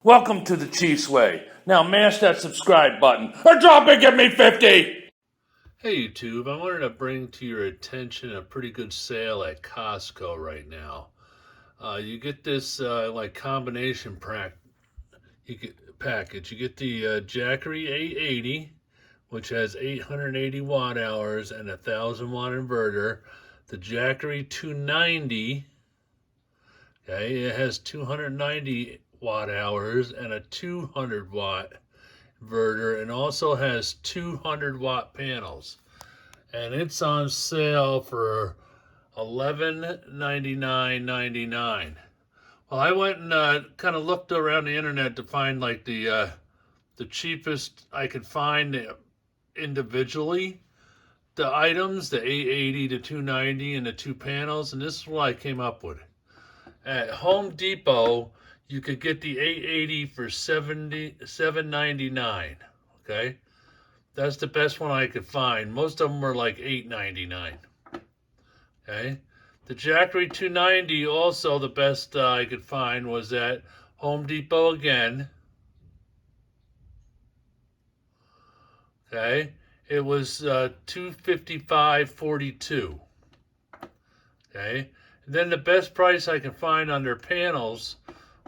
Welcome to the Chiefs Way. Now mash that subscribe button or drop and give me 50! Hey YouTube, I wanted to bring to your attention a pretty good sale at Costco right now. You get this combination package. You get the Jackery 880, which has 880 watt hours and a 1000 watt inverter. The Jackery 290, okay, it has 290 watt hours and a 200 watt inverter, and also has 200 watt panels, and it's on sale for $1199.99. Well, I went and kind of looked around the internet to find like the cheapest I could find individually, the items, the 880, the 290, and the two panels, and this is what I came up with. At Home Depot, you could get the 880 for $7.99. Okay, that's the best one I could find. Most of them were like $8.99. Okay, the Jackery 290, also the best I could find, was at Home Depot again. Okay, it was $255.42. Okay, and then the best price I can find on their panels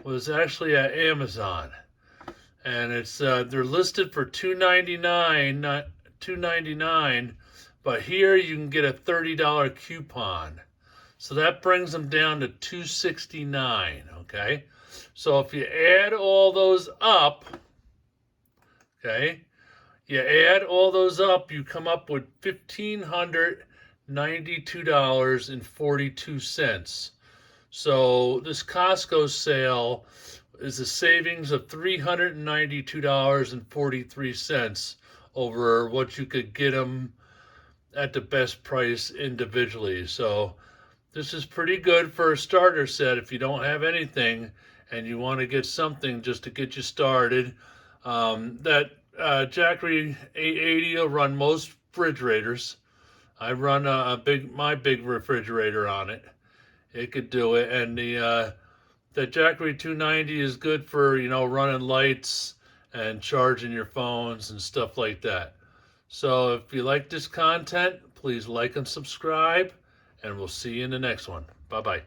was actually at Amazon, and it's they're listed for $299, but here you can get a $30 coupon, so that brings them down to $269. Okay, so if you add all those up, okay, you add all those up, you come up with $1,592.42. So this Costco sale is a savings of $392.43 over what you could get them at the best price individually. So this is pretty good for a starter set if you don't have anything and you want to get something just to get you started. That Jackery 880 will run most refrigerators. I run my big refrigerator on it. It could do it, and the Jackery 290 is good for running lights and charging your phones and stuff like that. So if you like this content, please like and subscribe, and we'll see you in the next one. Bye bye.